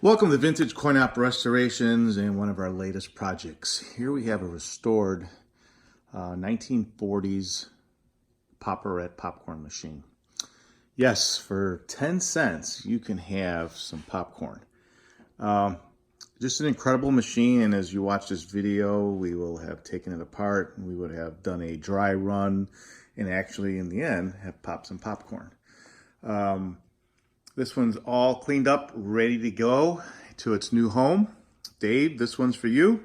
Welcome to Vintage Coin Op Restorations and one of our latest projects. Here we have a restored 1940s Popperette popcorn machine. Yes, for 10 cents you can have some popcorn. Just an incredible machine, and as you watch this video we will have taken it apart and we would have done a dry run and actually in the end have popped some popcorn. This one's all cleaned up, ready to go to its new home. Dave, this one's for you.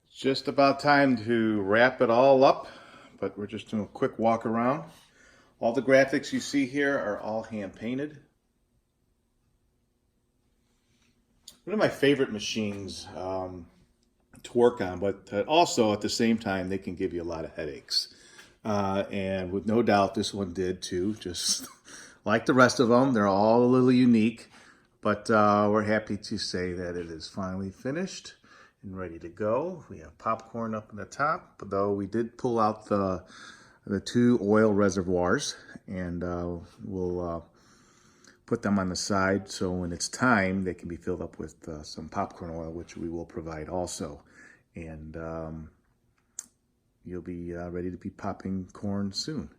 It's just about time to wrap it all up, but we're just doing a quick walk around. All the graphics you see here are all hand painted. One of my favorite machines to work on, but also at the same time they can give you a lot of headaches, and with no doubt this one did too. Just like the rest of them, they're all a little unique, but we're happy to say that it is finally finished and ready to go. We have popcorn up in the top, but though we did pull out the two oil reservoirs, and we'll put them on the side so when it's time they can be filled up with some popcorn oil, which we will provide also. And you'll be ready to be popping corn soon.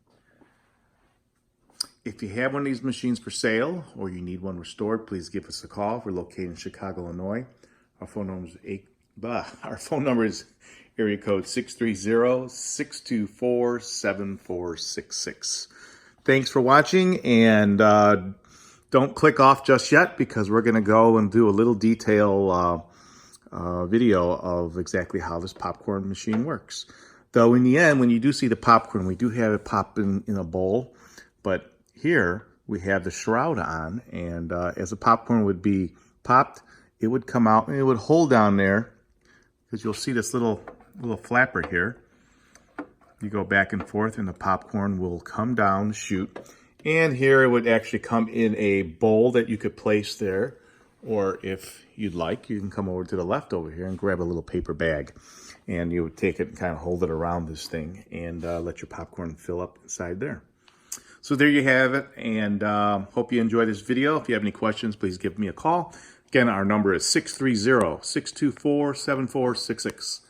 If you have one of these machines for sale or you need one restored, please give us a call. We're located in Chicago, Illinois. Our phone number is area code 630-624-7466. Thanks for watching, and don't click off just yet because we're going to go and do a little detail video of exactly how this popcorn machine works. Though in the end, when you do see the popcorn, we do have it pop in a bowl, but here we have the shroud on, and as the popcorn would be popped, it would come out and it would hold down there, because you'll see this little flapper here. You go back and forth and the popcorn will come down the chute, and here it would actually come in a bowl that you could place there. Or if you'd like, you can come over to the left over here and grab a little paper bag. And you would take it and kind of hold it around this thing and let your popcorn fill up inside there. So there you have it, and hope you enjoy this video. If you have any questions, please give me a call. Again, our number is 630-624-7466.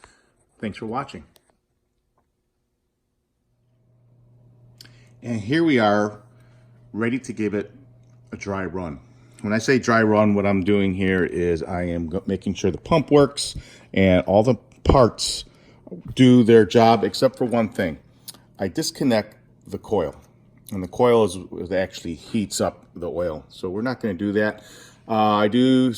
Thanks for watching. And here we are, ready to give it a dry run. When I say dry run, what I'm doing here is I am making sure the pump works and all the parts do their job except for one thing. I disconnect the coil, and the coil is actually heats up the oil. So we're not going to do that. I do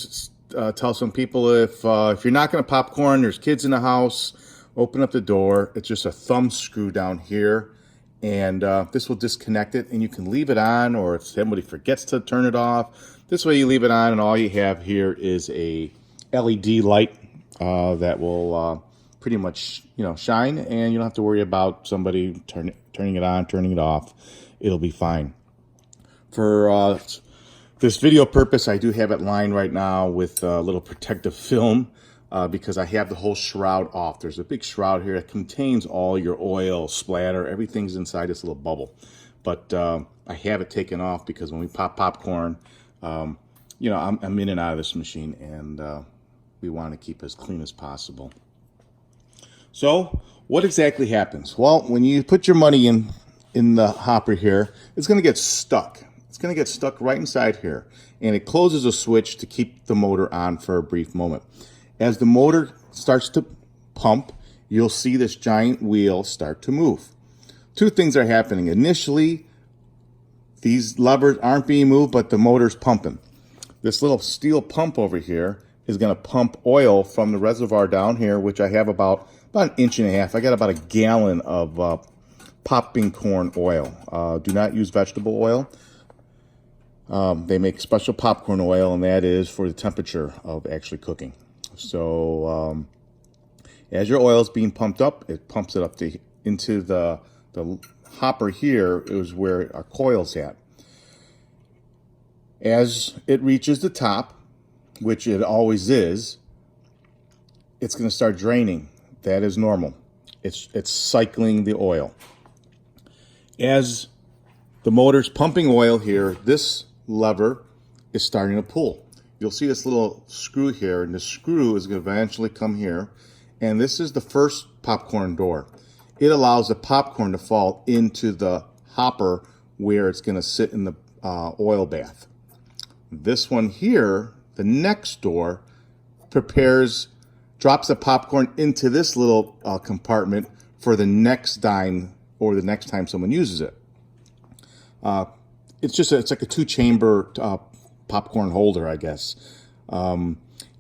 tell some people if you're not going to popcorn, there's kids in the house, open up the door. It's just a thumb screw down here, and this will disconnect it, and you can leave it on, or if somebody forgets to turn it off, this way you leave it on, and all you have here is a LED light that will pretty much shine, and you don't have to worry about somebody turning it on, turning it off. It'll be fine. For this video purpose, I do have it lined right now with a little protective film because I have the whole shroud off. There's a big shroud here that contains all your oil, splatter, everything's inside this little bubble. But I have it taken off because when we pop popcorn, I'm in and out of this machine, and we want to keep as clean as possible. So what exactly happens? Well, when you put your money in the hopper here, it's going to get stuck. It's going to get stuck right inside here, and it closes a switch to keep the motor on for a brief moment. As the motor starts to pump, you'll see this giant wheel start to move. Two things are happening. Initially, these levers aren't being moved, but the motor's pumping. This little steel pump over here is going to pump oil from the reservoir down here, which I have about an inch and a half. I got about a gallon of popping corn oil. Do not use vegetable oil. They make special popcorn oil, and that is for the temperature of actually cooking. So as your oil is being pumped up, it pumps it up into the hopper here is where our coil's at. As it reaches the top, which it always is, it's going to start draining. That is normal. It's cycling the oil. As the motor's pumping oil here. This lever is starting to pull. You'll see this little screw here, and the screw is going to eventually come here. And this is the first popcorn door. It allows the popcorn to fall into the hopper where it's going to sit in the oil bath. This one here, the next door, drops the popcorn into this little compartment for the next dime or the next time someone uses it. It's like a two-chamber popcorn holder, I guess.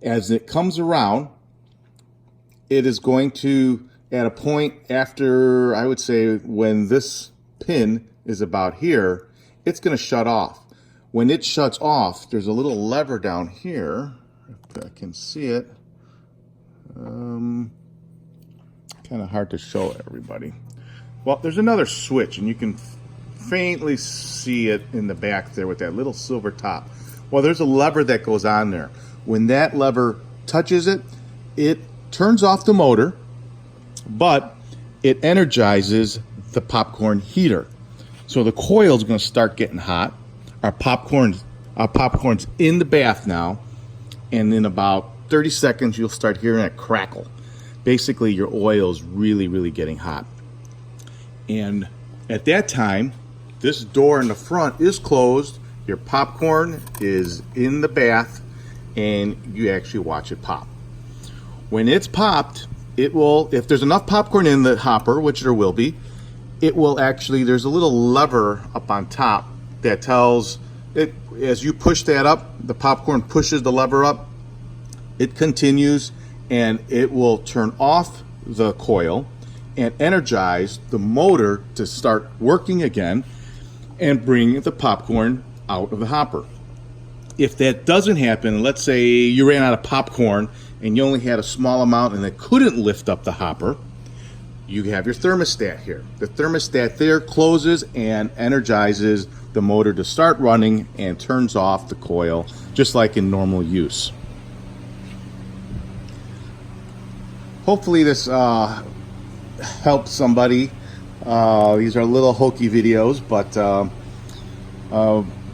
As it comes around, it is going to, at a point after, I would say, when this pin is about here, it's going to shut off. When it shuts off, there's a little lever down here, if I can see it. Kind of hard to show everybody. Well, there's another switch, and you can faintly see it in the back there with that little silver top. Well, there's a lever that goes on there. When that lever touches it, it turns off the motor, but it energizes the popcorn heater. So the coil is going to start getting hot. Our popcorn's in the bath now, and in about 30 seconds, you'll start hearing it crackle. Basically, your oil is really, really getting hot. And at that time, this door in the front is closed. Your popcorn is in the bath, and you actually watch it pop. When it's popped, it will, if there's enough popcorn in the hopper, which there will be, it will actually, there's a little lever up on top that tells it, as you push that up, the popcorn pushes the lever up, it continues, and it will turn off the coil and energize the motor to start working again and bring the popcorn out of the hopper. If that doesn't happen, let's say you ran out of popcorn and you only had a small amount and it couldn't lift up the hopper, you have your thermostat here. The thermostat there closes and energizes the motor to start running and turns off the coil, just like in normal use. Hopefully this helps somebody. These are little hokey videos, but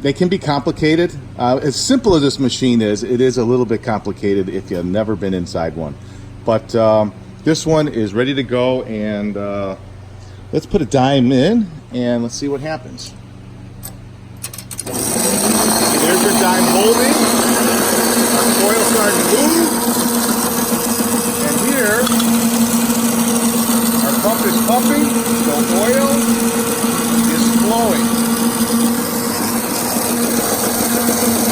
they can be complicated. As simple as this machine is, it is a little bit complicated if you've never been inside one. But this one is ready to go, and let's put a dime in and let's see what happens. There's your dime holding. Our coil starting to move. And here, our pump is pumping, the oil is flowing.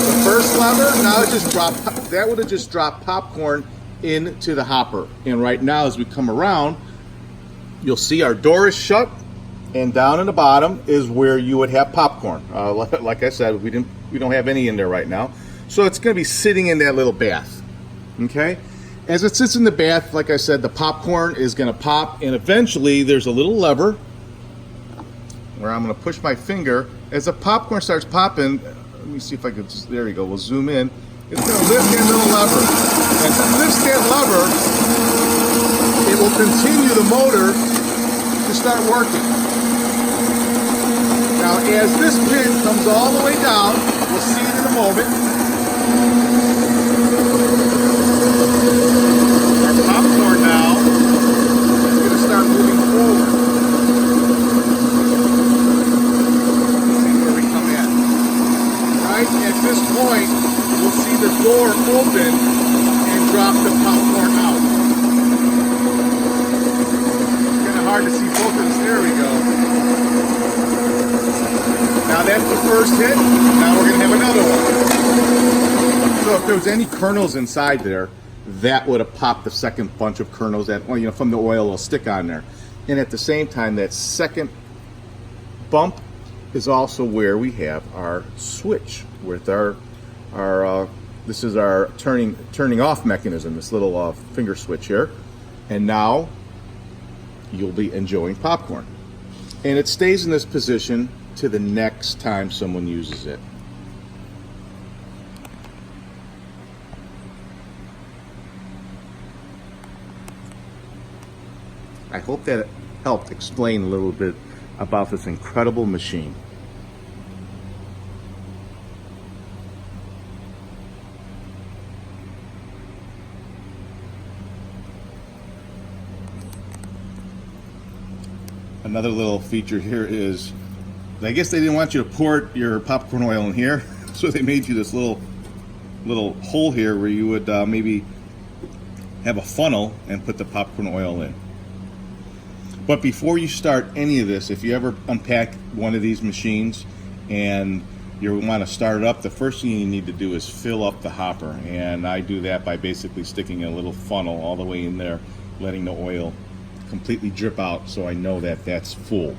The first lever, now it just dropped, that would have just dropped popcorn into the hopper. And right now, as we come around, you'll see our door is shut, and down in the bottom is where you would have popcorn. Like I said, we don't have any in there right now. So it's going to be sitting in that little bath. Okay? As it sits in the bath, like I said, the popcorn is going to pop, and eventually there's a little lever where I'm going to push my finger. As the popcorn starts popping, let me see if I can, there you go, we'll zoom in. It's going to lift that little lever. As it lifts that lever, it will continue the motor to start working. Now, as this pin comes all the way down, we'll see it in a moment. Our popcorn now is going to start moving forward. Let's see where we come in. Right at this point, we'll see the door open and drop the popcorn out. It's kind of hard to see both of us. There we go. Now that's the first hit. Now we're going to have another one. So if there was any kernels inside there, that would have popped the second bunch of kernels that, well, you know, from the oil will stick on there. And at the same time, that second bump is also where we have our switch with our this is our turning off mechanism, this little finger switch here. And now you'll be enjoying popcorn. And it stays in this position to the next time someone uses it. I hope that helped explain a little bit about this incredible machine. another little feature here is, I guess they didn't want you to pour your popcorn oil in here, so they made you this little hole here where you would maybe have a funnel and put the popcorn oil in. But before you start any of this, if you ever unpack one of these machines and you want to start it up, the first thing you need to do is fill up the hopper. And I do that by basically sticking a little funnel all the way in there, letting the oil completely drip out so I know that that's full.